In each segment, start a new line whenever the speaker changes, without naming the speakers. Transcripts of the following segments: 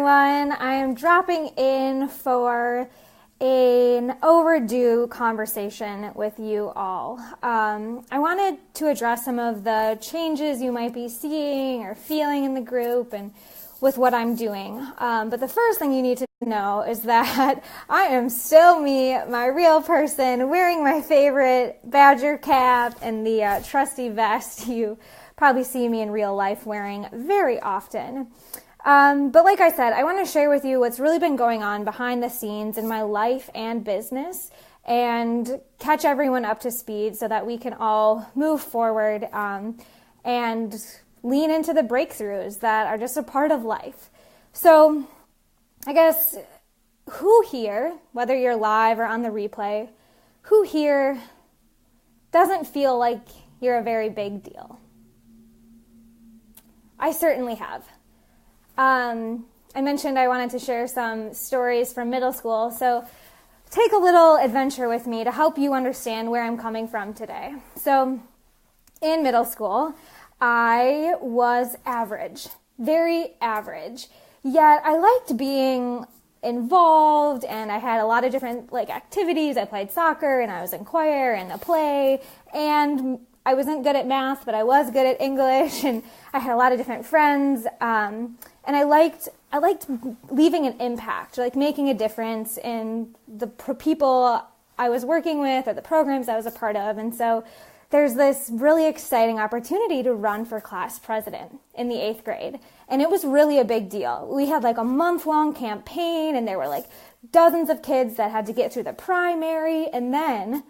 everyone. I am dropping in for an overdue conversation with you all. I wanted to address some of the changes you might be seeing or feeling in the group and with what I'm doing. But the first thing you need to know is that I am still me, my real person, wearing my favorite Badger cap and the trusty vest you probably see me in real life wearing very often. But like I said, I want to share with you what's really been going on behind the scenes in my life and business and catch everyone up to speed so that we can all move forward and lean into the breakthroughs that are just a part of life. So I guess who here, whether you're live or on the replay, who here doesn't feel like you're a very big deal? I certainly have. I mentioned I wanted to share some stories from middle school, so take a little adventure with me to help you understand where I'm coming from today. So in middle school, I was average, very average, yet I liked being involved and I had a lot of different activities. I played soccer and I was in choir and a play, and I wasn't good at math, but I was good at English, and I had a lot of different friends, and I liked leaving an impact, like making a difference in the people I was working with or the programs I was a part of. And so there's this really exciting opportunity to run for class president in the 8th grade. And it was really a big deal. We had a month-long campaign, and there were dozens of kids that had to get through the primary. And then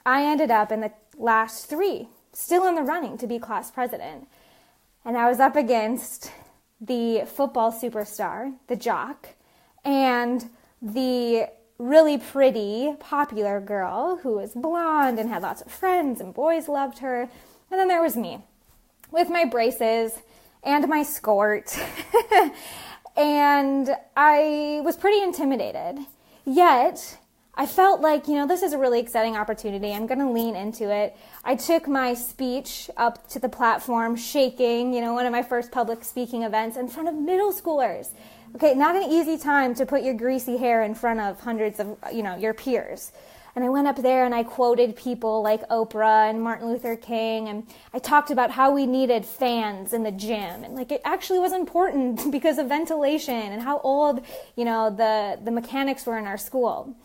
I ended up in the last 3, still in the running to be class president. And I was up against the football superstar, the jock, and the really pretty, popular girl who was blonde and had lots of friends and boys loved her. And then there was me with my braces and my skirt. And I was pretty intimidated. Yet I felt like, this is a really exciting opportunity. I'm going to lean into it. I took my speech up to the platform shaking, one of my first public speaking events in front of middle schoolers. Okay, not an easy time to put your greasy hair in front of hundreds of, your peers. And I went up there and I quoted people like Oprah and Martin Luther King, and I talked about how we needed fans in the gym, and it actually was important because of ventilation and how old, the mechanics were in our school.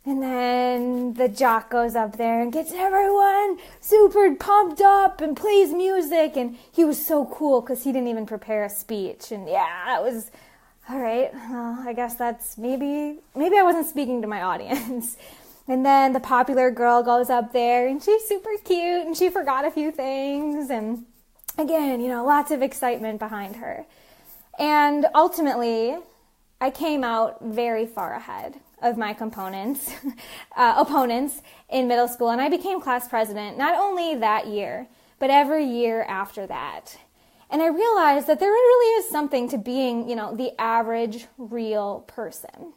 And then the jock goes up there and gets everyone super pumped up and plays music. And he was so cool because he didn't even prepare a speech. And that was, all right, well, I guess that's maybe I wasn't speaking to my audience. And then the popular girl goes up there and she's super cute and she forgot a few things. And again, lots of excitement behind her. And ultimately, I came out very far ahead of my opponents in middle school, and I became class president not only that year, but every year after that. And I realized that there really is something to being, the average real person.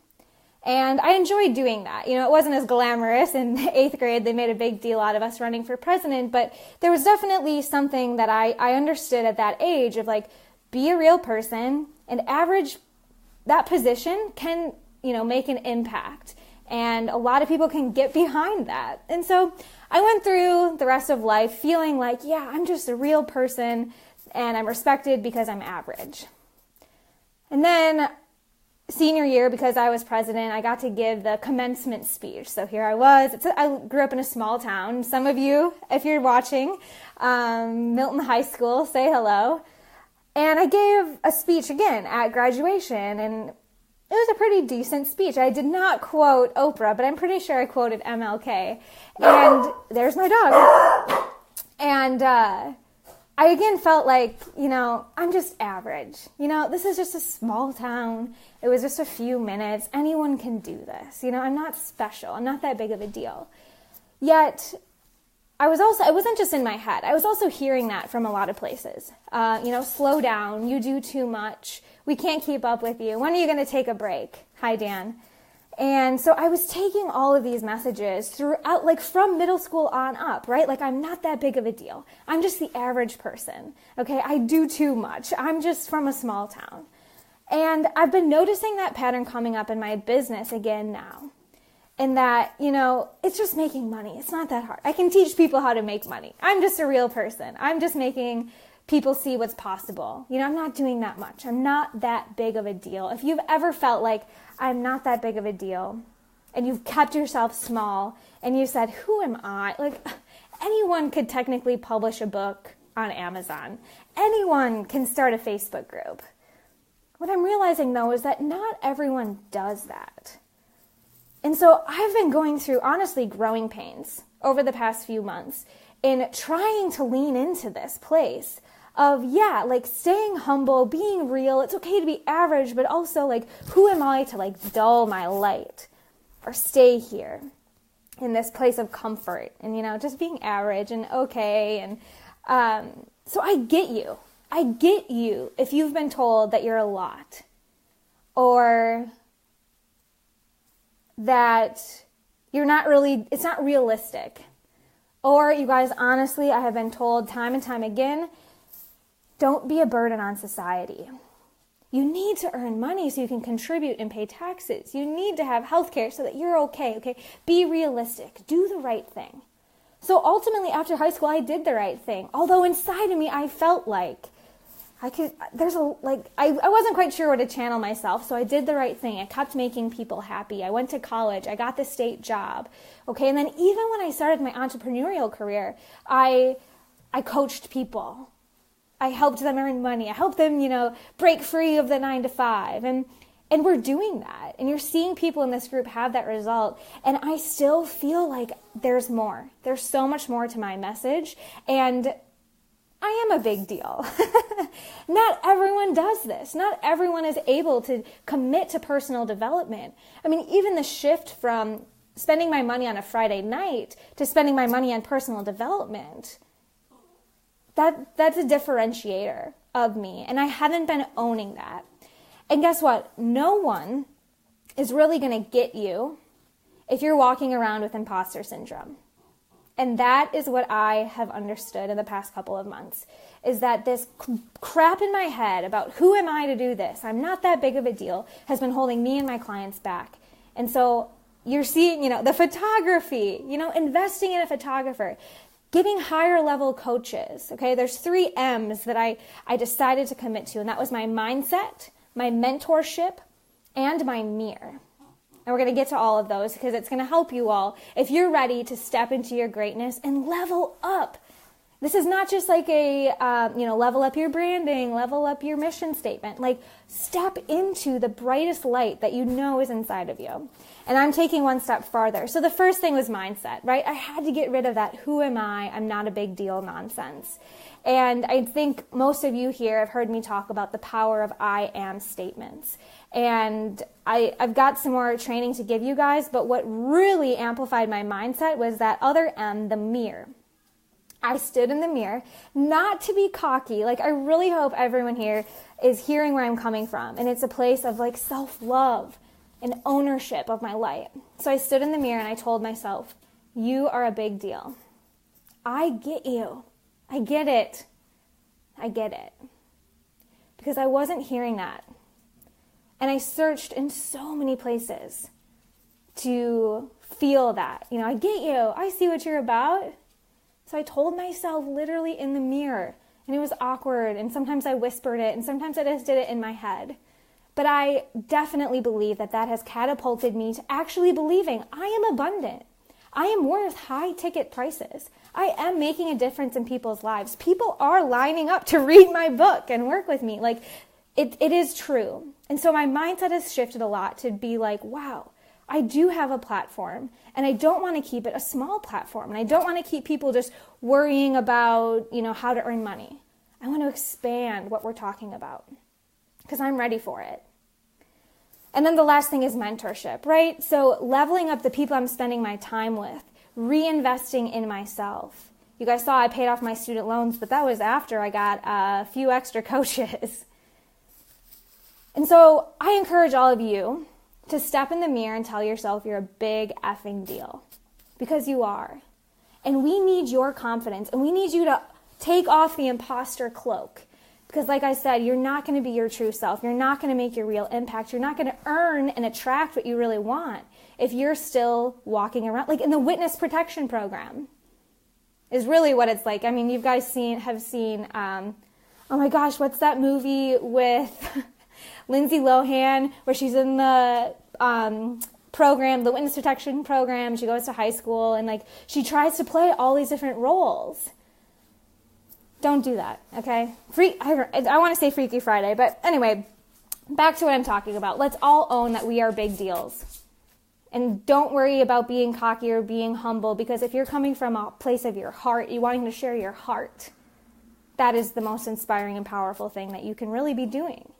And I enjoyed doing that. It wasn't as glamorous. In 8th grade, they made a big deal out of us running for president, but there was definitely something that I understood at that age of be a real person, and average, that position can make an impact. And a lot of people can get behind that. And so I went through the rest of life feeling I'm just a real person and I'm respected because I'm average. And then senior year, because I was president, I got to give the commencement speech. So here I was. I grew up in a small town. Some of you, if you're watching, Milton High School, say hello. And I gave a speech again at graduation, and it was a pretty decent speech. I did not quote Oprah, but I'm pretty sure I quoted MLK. And there's my dog. And I again felt I'm just average. This is just a small town. It was just a few minutes. Anyone can do this. I'm not special. I'm not that big of a deal. Yet, it wasn't just in my head. I was also hearing that from a lot of places. Slow down. You do too much. We can't keep up with you. When are you going to take a break? Hi, Dan. And so I was taking all of these messages throughout, from middle school on up, right? I'm not that big of a deal. I'm just the average person. Okay. I do too much. I'm just from a small town. And I've been noticing that pattern coming up in my business again now. And that, it's just making money. It's not that hard. I can teach people how to make money. I'm just a real person. I'm just making people see what's possible. I'm not doing that much. I'm not that big of a deal. If you've ever felt like I'm not that big of a deal and you've kept yourself small and you said, who am I? Like, anyone could technically publish a book on Amazon. Anyone can start a Facebook group. What I'm realizing, though, is that not everyone does that. And so I've been going through, honestly, growing pains over the past few months in trying to lean into this place of, staying humble, being real. It's okay to be average, but also, who am I to, dull my light or stay here in this place of comfort and, just being average and okay. And so I get you. I get you if you've been told that you're a lot or that it's not realistic. Or you guys, honestly, I have been told time and time again, don't be a burden on society. You need to earn money so you can contribute and pay taxes. You need to have health care so that you're okay? Be realistic. Do the right thing. So ultimately, after high school, I did the right thing. Although inside of me, I felt like I wasn't quite sure where to channel myself, so I did the right thing. I kept making people happy. I went to college. I got the state job. And then even when I started my entrepreneurial career, I coached people. I helped them earn money. I helped them, break free of the 9-to-5. And we're doing that. And you're seeing people in this group have that result. And I still feel like there's more. There's so much more to my message. And I am a big deal. Not everyone does this. Not everyone is able to commit to personal development. I mean, even the shift from spending my money on a Friday night to spending my money on personal development, that's a differentiator of me. And I haven't been owning that. And guess what? No one is really going to get you if you're walking around with imposter syndrome. And that is what I have understood in the past couple of months, is that this crap in my head about who am I to do this, I'm not that big of a deal, has been holding me and my clients back. And so you're seeing, the photography, investing in a photographer, getting higher level coaches. Okay, there's 3 M's that I decided to commit to, and that was my mindset, my mentorship, and my mirror. And we're going to get to all of those because it's going to help you all if you're ready to step into your greatness and level up. This is not just like a, level up your branding, level up your mission statement. Step into the brightest light that you know is inside of you. And I'm taking one step farther. So the first thing was mindset, right? I had to get rid of that who am I'm not a big deal nonsense. And I think most of you here have heard me talk about the power of I am statements. And I've got some more training to give you guys, but what really amplified my mindset was that other M, the mirror. I stood in the mirror, not to be cocky. I really hope everyone here is hearing where I'm coming from. And it's a place of self-love and ownership of my light. So I stood in the mirror and I told myself, you are a big deal. I get you. I get it. I get it. Because I wasn't hearing that. And I searched in so many places to feel that. I get you. I see what you're about. So I told myself literally in the mirror. And it was awkward. And sometimes I whispered it. And sometimes I just did it in my head. But I definitely believe that has catapulted me to actually believing I am abundant. I am worth high ticket prices. I am making a difference in people's lives. People are lining up to read my book and work with me. It is true. And so my mindset has shifted a lot to be wow, I do have a platform and I don't want to keep it a small platform. And I don't want to keep people just worrying about, how to earn money. I want to expand what we're talking about because I'm ready for it. And then the last thing is mentorship, right? So leveling up the people I'm spending my time with, reinvesting in myself. You guys saw I paid off my student loans, but that was after I got a few extra coaches. And so I encourage all of you to step in the mirror and tell yourself you're a big effing deal. Because you are. And we need your confidence. And we need you to take off the imposter cloak. Because like I said, you're not going to be your true self. You're not going to make your real impact. You're not going to earn and attract what you really want if you're still walking around, like in the witness protection program is really what it's like. I mean, you guys have seen, oh my gosh, what's that movie with Lindsay Lohan where she's in the program, the witness protection program. She goes to high school and like she tries to play all these different roles. Don't do that, okay? I want to say Freaky Friday, but anyway, back to what I'm talking about. Let's all own that we are big deals. And don't worry about being cocky or being humble, because if you're coming from a place of your heart, you wanting to share your heart, that is the most inspiring and powerful thing that you can really be doing.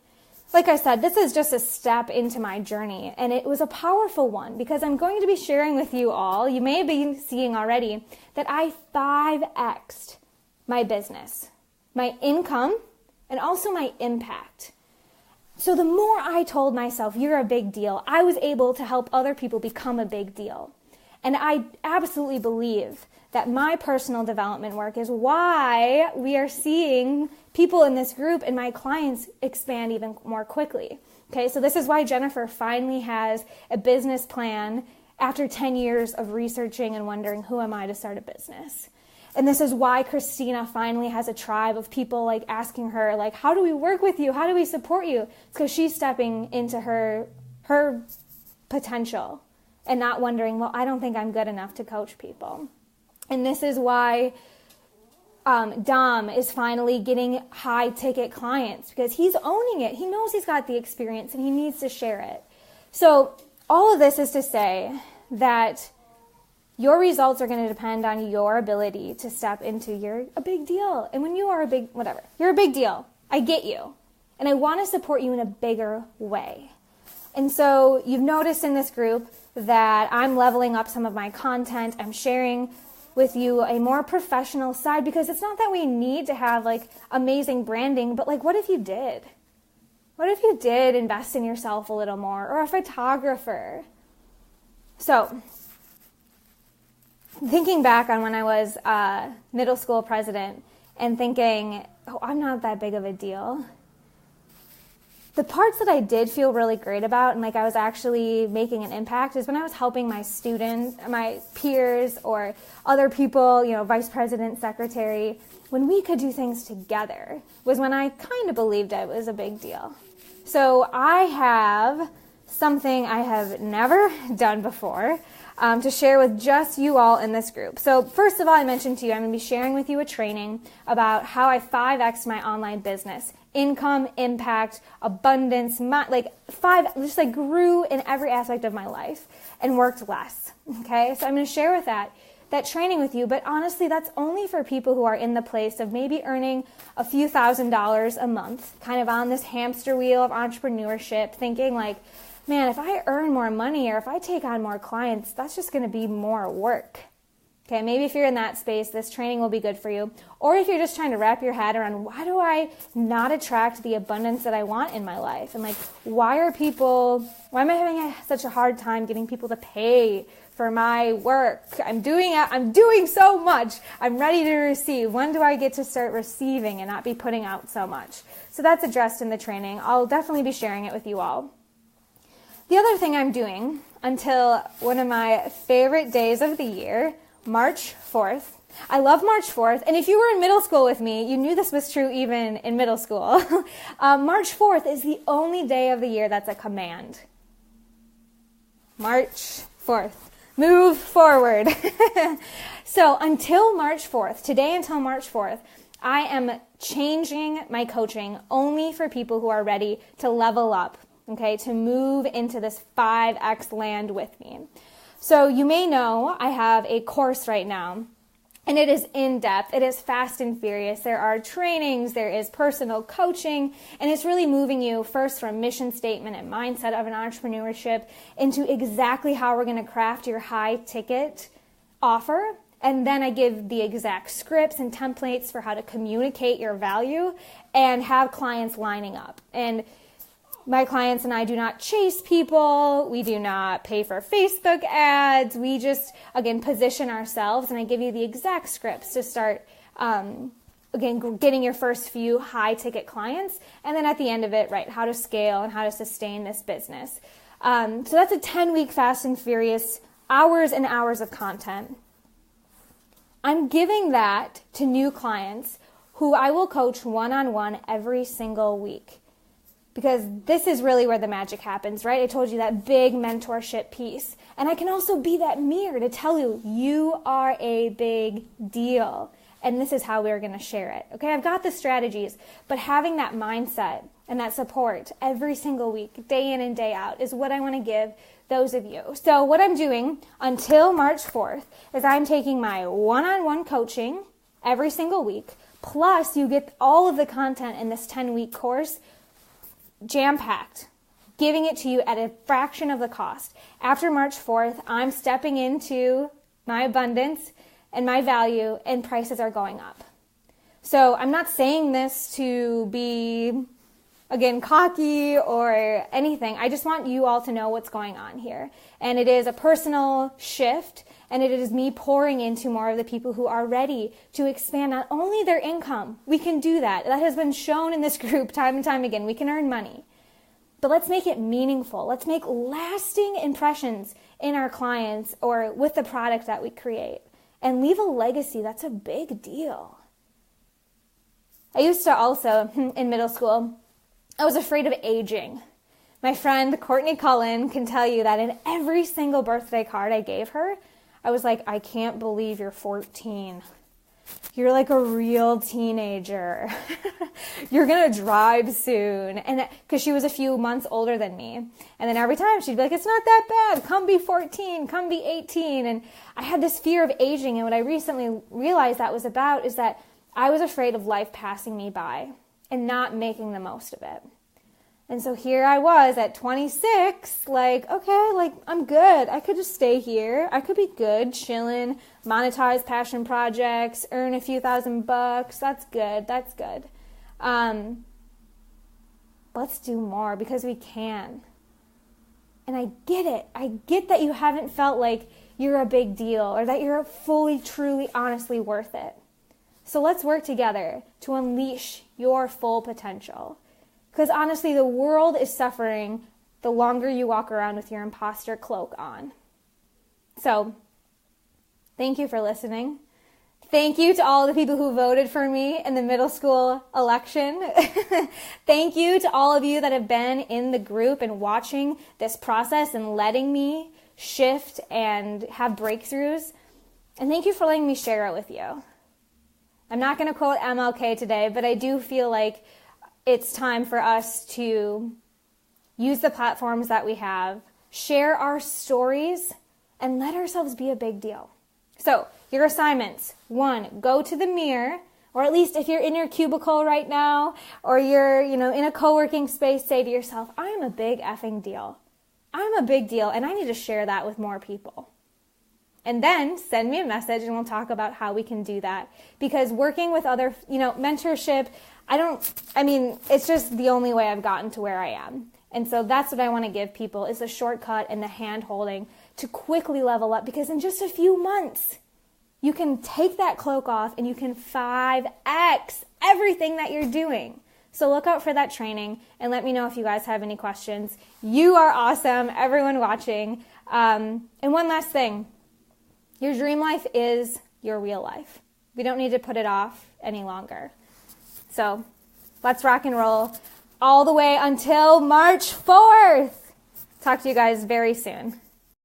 Like I said, this is just a step into my journey, and it was a powerful one because I'm going to be sharing with you all, you may have been seeing already, that I 5x'd my business, my income, and also my impact. So the more I told myself, you're a big deal, I was able to help other people become a big deal. And I absolutely believe that my personal development work is why we are seeing people in this group and my clients expand even more quickly. Okay, so this is why Jennifer finally has a business plan after 10 years of researching and wondering, who am I to start a business? And this is why Christina finally has a tribe of people like asking her, like, how do we work with you? How do we support you? It's because she's stepping into her potential and not wondering, well, I don't think I'm good enough to coach people. And this is why Dom is finally getting high ticket clients, because he's owning it. He knows he's got the experience and he needs to share it. So all of this is to say that your results are going to depend on your ability to step into you're a big deal. And when you are you're a big deal. I get you. And I want to support you in a bigger way. And so you've noticed in this group that I'm leveling up some of my content. I'm sharing with you a more professional side, because it's not that we need to have like amazing branding, but like, what if you did? What if you did invest in yourself a little more, or a photographer? So thinking back on when I was middle school president and thinking, oh, I'm not that big of a deal. The parts that I did feel really great about and like I was actually making an impact is when I was helping my students, my peers, or other people, vice president, secretary, when we could do things together was when I kind of believed it was a big deal. So I have something I have never done before to share with just you all in this group. So first of all, I mentioned to you, I'm going to be sharing with you a training about how I 5x'd my online business. Income, impact, abundance, grew in every aspect of my life and worked less. Okay, so I'm going to share with that training with you, but honestly, that's only for people who are in the place of maybe earning a few $1,000s a month, kind of on this hamster wheel of entrepreneurship, thinking like, man, if I earn more money or if I take on more clients, that's just going to be more work. Okay, maybe if you're in that space, this training will be good for you. Or if you're just trying to wrap your head around, why do I not attract the abundance that I want in my life? And like, why am I having such a hard time getting people to pay for my work? I'm doing so much. I'm ready to receive. When do I get to start receiving and not be putting out so much? So that's addressed in the training. I'll definitely be sharing it with you all. The other thing I'm doing until one of my favorite days of the year, March 4th. I love March 4th. And if you were in middle school with me, you knew this was true even in middle school. March 4th is the only day of the year that's a command. March 4th. Move forward. So until March 4th, today until March 4th, I am changing my coaching only for people who are ready to level up, okay, to move into this 5x land with me. So you may know I have a course right now, and it is in-depth. It is fast and furious. There are trainings, there is personal coaching, and it's really moving you first from mission statement and mindset of an entrepreneurship into exactly how we're going to craft your high-ticket offer. And then I give the exact scripts and templates for how to communicate your value and have clients lining up. And my clients and I do not chase people. We do not pay for Facebook ads. We just, again, position ourselves, and I give you the exact scripts to start again, getting your first few high ticket clients. And then at the end of it, right, how to scale and how to sustain this business. So that's a 10-week fast and furious, hours and hours of content. I'm giving that to new clients who I will coach one-on-one every single week. Because this is really where the magic happens, right? I told you that big mentorship piece. And I can also be that mirror to tell you, you are a big deal. And this is how we're going to share it. Okay, I've got the strategies, but having that mindset and that support every single week, day in and day out, is what I want to give those of you. So what I'm doing until March 4th is I'm taking my one-on-one coaching every single week, plus you get all of the content in this 10-week course jam-packed, giving it to you at a fraction of the cost. After March 4th, I'm stepping into my abundance and my value, and prices are going up. So I'm not saying this to be, again, cocky or anything. I just want you all to know what's going on here. And it is a personal shift, and it is me pouring into more of the people who are ready to expand not only their income. We can do that. That has been shown in this group time and time again. We can earn money. But let's make it meaningful. Let's make lasting impressions in our clients or with the product that we create. And leave a legacy. That's a big deal. I used to also, in middle school, I was afraid of aging. My friend Courtney Cullen can tell you that in every single birthday card I gave her, I was like, I can't believe you're 14. You're like a real teenager. You're going to drive soon. And because she was a few months older than me. And then every time she'd be like, it's not that bad. Come be 14. Come be 18. And I had this fear of aging. And what I recently realized that was about is that I was afraid of life passing me by and not making the most of it. And so here I was at 26, like, okay, like, I'm good. I could just stay here. I could be good, chilling, monetize passion projects, earn a few $1,000. That's good. That's good. Let's do more because we can. And I get it. I get that you haven't felt like you're a big deal or that you're fully, truly, honestly worth it. So let's work together to unleash your full potential. Because honestly, the world is suffering the longer you walk around with your imposter cloak on. So, thank you for listening. Thank you to all the people who voted for me in the middle school election. Thank you to all of you that have been in the group and watching this process and letting me shift and have breakthroughs. And thank you for letting me share it with you. I'm not going to quote MLK today, but I do feel like it's time for us to use the platforms that we have, share our stories, and let ourselves be a big deal. So, your assignments. 1, go to the mirror, or at least if you're in your cubicle right now, or you're, in a co-working space, say to yourself, I am a big effing deal. I'm a big deal, and I need to share that with more people. And then send me a message and we'll talk about how we can do that. Because working with other, mentorship, it's just the only way I've gotten to where I am. And so that's what I want to give people is the shortcut and the hand holding to quickly level up. Because in just a few months, you can take that cloak off and you can 5x everything that you're doing. So look out for that training and let me know if you guys have any questions. You are awesome, everyone watching. And one last thing. Your dream life is your real life. We don't need to put it off any longer. So let's rock and roll all the way until March 4th. Talk to you guys very soon.